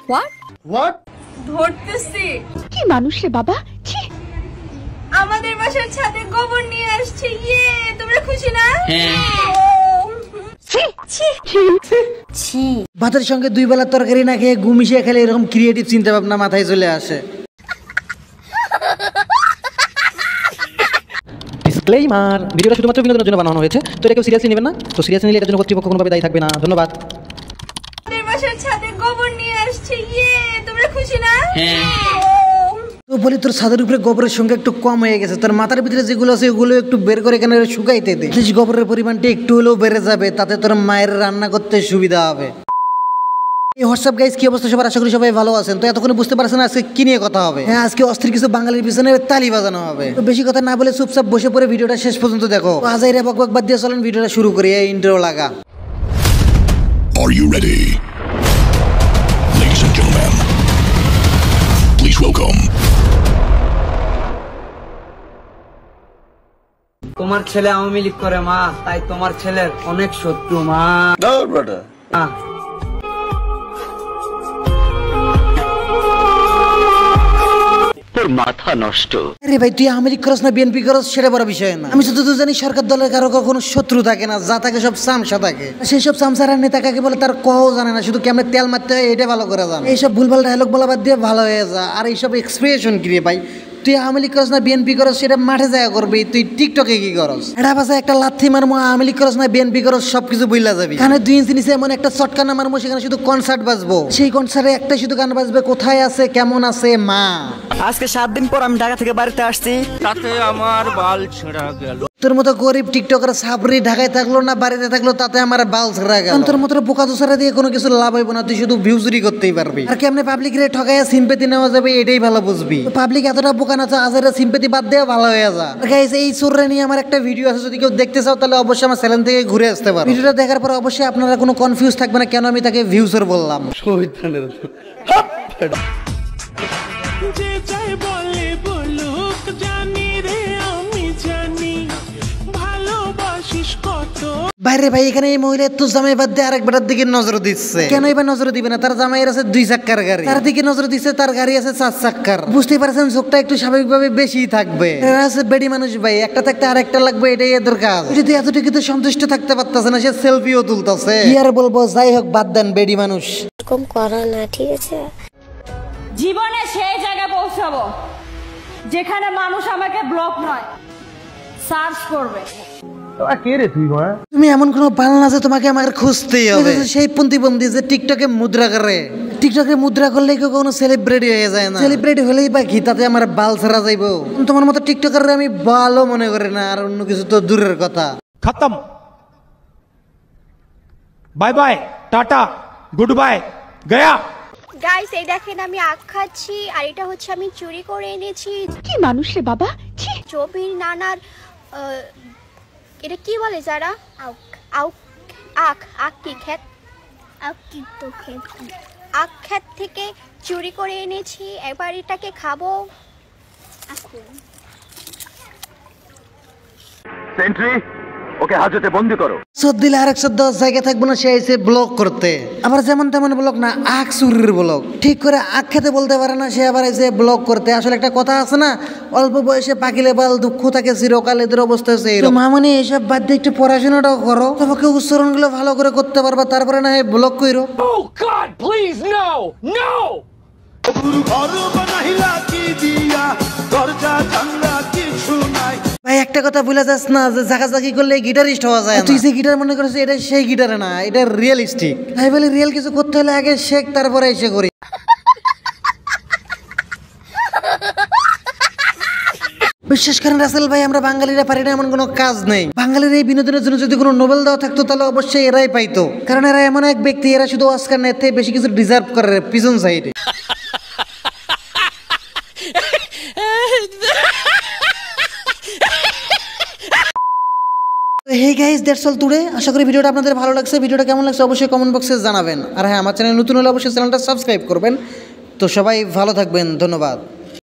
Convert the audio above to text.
What ধরতেছি কি মানুষ রে বাবা, ছি। আমাদের বাসার ছাদে গোবর নিয়ে আসছে, ইয়ে তোমরা খুশি না? ভাতের সঙ্গে 2 বেলা তরকারি না খেয়ে ঘুম মিশিয়ে খেলে এরকম ক্রিয়েটিভ চিন্তা ভাবনা মাথায় চলে আসে। ডিসক্লেইমার, ভিডিওটা শুধুমাত্র বিনোদনের জন্য বানানো হয়েছে, তো এটা কেউ সিরিয়াসলি নেবেন না। তো সিরিয়াসলি নিলে এটার জন্য কর্তৃপক্ষ কোনোভাবে দায়ী থাকবে না। ধন্যবাদ। আমাদের বাসার ছাদে গোবর নিয়ে আসছে, ইয়ে তোমরা খুশি না? তো বলি তোর ছাদের উপরে গোবরের সংখ্যা একটু কম হয়ে গেছে, তোর মাথার ভিতরে যেগুলো আছে ওগুলো একটু বের করে এখানে শুকাইতে দে। গোবরের পরিমাণটা একটু হলেও বেড়ে যাবে, তাতে তোর মায়ের রান্না করতে সুবিধা হবে। এই হোয়াটসঅ্যাপ গাইস, কি অবস্থা সবার? আশা করি সবাই ভালো আছেন। তো এতক্ষণ বুঝতে পারছেন আজকে কি নিয়ে কথা হবে। হ্যাঁ, আজকে অস্থির কিছু বাঙালির পিছনে তালি বাজানো হবে। তো বেশি কথা না বলে চুপচাপ বসে পড়ে ভিডিওটা শেষ পর্যন্ত দেখো। আজাইরা বকবক বাদ দিয়ে চলেন ভিডিওটা শুরু করি। এই ইন্ট্রো লাগা। Are you ready? Ladies and gentlemen, please welcome. তোমার ছেলে আওয়ামী লীগ করে মা, তাই তোমার ছেলের অনেক শত্রু মা। তোর মাথা নষ্ট। আরে ভাই, তুই আওয়ামী লীগ করস না বিএনপি করস সেটা বড় বিষয় না। আমি শুধু জানি সরকার দলের কারো কোনো শত্রু থাকে না, যা থাকে সব চামচা থাকে। সেই সব চামচারা নেতা কাকে বলে তার কও জানে না, শুধু কেমনে তেল মারতে হয় এটা ভালো করে জানে। এইসব ভুলভাল ডায়লগ বলা বাদ দিয়ে ভালো হয়ে যা। আর এইসব এক্সপ্রেশন কি রে ভাই? তুই আওয়ামী লীগ করস না বিএনপি করস সেটা মাঠে যায় করবি, তুই টিকটকে কি করস? এটা বাসা একটা লাথি মারমো, আওয়ামী লীগ করস না বিএনপি করস সবকিছু বুঝলা যাবি। এখানে 2 ইঞ্চি নিচে এমন একটা চটকানা মারমো, সেখানে শুধু কনসার্ট বাজবো। সেই কনসার্টে একটা শুধু গান বাজবে, কোথায় আছে কেমন আছে মা। আজকে 7 দিন পর আমি ঢাকা থেকে বাড়িতে আসছি, তাতে আমার বাল ছেঁড়া গেল। তোর মতো গরিব টিকটকার সাবরি ঢাকায় থাকলো না বাড়িতে থাকলো, তাতে আমার বাল ছেড়া গেল। তোর মতো বোকা দোসারা দিয়ে কোনো কিছু লাভ হইব না, তুই শুধু ভিউজুরি করতেই পারবি। আর কেমনে পাবলিক রে ঠকাইয়া সিম্পেথি নেওয়া যাবে এটাই ভালো বুঝবি। পাবলিক এতটা বোকা না, আজারে সিম্পেথি বাদ দেওয়া ভালো হয়ে যা। গাইস, এই সুররে নিয়ে আমার একটা ভিডিও আছে, যদি কেউ দেখতে চাও তাহলে অবশ্যই আমার চ্যানেল থেকে ঘুরে আসতে পারো। ভিডিওটা দেখার পর অবশ্যই আপনারা কোনো কনফিউজ থাকবে না কেন আমি তাকে ভিউসর বললাম। বাইরে ভাই, এখানে এই মহিলা তো জামাই বাদ দিয়ে আরেক বেটার দিকে নজর দিচ্ছে। কেন এবার নজর দিবে না? তার জামাইয়ের আছে 2 চাক্কার গাড়ি, তার দিকে নজর দিচ্ছে। তার গাড়ি আছে 4 চাক্কার। বুঝতেই পারছেন চোখটা একটু স্বাভাবিকভাবে বেশি থাকবে। এরা আছে বেডি মানুষ ভাই, একটা থাকতে আরেকটা লাগবে, এটাই এদের কাজ। যদি এতটুকু তো সন্তুষ্ট থাকতে পারতেছে না, সে সেলফিও তুলতেছে। কি আর বলবো, যাই হোক বাদ দেন, বেডি মানুষ কম করা না, ঠিক আছে? জীবনে সেই জায়গায় পৌঁছাবো যেখানে মানুষ আমাকে ব্লক নয় সার্চ করবে। তুমি এমন কোনো বাল না যে তোমাকে আমার খুঁজতেই হবে। সেই প্রতিবন্ধী যে টিকটকে মুদ্রা করে, টিকটকে মুদ্রা করলে কেউ কোনো সেলিব্রিটি হয়ে যায় না। সেলিব্রিটি হলেই বা কি, তাতে আমার বাল ছাড়া যাইবো? তোমার মতো টিকটকার আমি বালও মনে করি না, আর অন্য কিছু তো দূরের কথা। খতম, bye bye, tata, good bye, Gaya. Guys, এই দেখেন আমি আখ খাচ্ছি, আর এটা হচ্ছে আমি চুরি করে এনেছি। কি মানুষ রে বাবা, ছি। জমির নানার এটা কি বলে যারা আখ কি ক্ষেত, আখ কি তো ক্ষেত, আখ ক্ষেত থেকে চুরি করে এনেছি। এবার এটাকে খাবো। সেন্ট্রি, ওকে হাজতে বন্দি করো। সদ দিলে আরেক সদ জায়গা থাকবো না, সে এসে ব্লক করতে। আবার যেমন তেমন ব্লক না, আখ চুরির ব্লক। ঠিক করে আখ খেতে বলতে পারে না, সে আবার এসে ব্লক করতে। আসলে একটা কথা আছে না, অল্প বয়সে পাকিলে বাল দুঃখ থাকে চিরকাল, এদের অবস্থা হচ্ছে এরকম। মামনি এইসব বাদ দিয়ে একটু পড়াশোনাটাও করো, তোমাকে উচ্চারণ গুলো ভালো করে করতে পারবা, তারপরে না ব্লক করো। Oh God, please, no, no! ভাই, একটা কথা ভুলে যাস না, যে জাগাজাগি করলে গিটারিস্ট হওয়া যায় না। তুই যে গিটার মনে করছিস এটা সেই গিটার না, এটা রিয়েলিস্টিক। তাই বলে রিয়েল কিছু করতে হলে আগে শেখ, তারপরে এসে করি। বিশ্বাস করেন রাসেল ভাই, আমরা বাঙালিরা পারি না এমন কোনো কাজ নেই। বাঙালির এই বিনোদনের জন্য যদি কোনো নোবেল দেওয়া থাকতো তাহলে অবশ্যই এরাই পাইতো, কারণ এরা এমন এক ব্যক্তি, এরা শুধু অস্কার নেয়, বেশি কিছু ডিজার্ভ করে পিছন সাইডে। Hey guys, that's all today. আশা করি ভিডিওটা আপনাদের ভালো লাগছে। ভিডিওটা কেমন লাগছে অবশ্যই কমেন্ট বক্সে জানাবেন। আর হ্যাঁ, আমার চ্যানেল নতুন হলে অবশ্যই চ্যানেলটা সাবস্ক্রাইব করবেন। তো সবাই ভালো থাকবেন, ধন্যবাদ।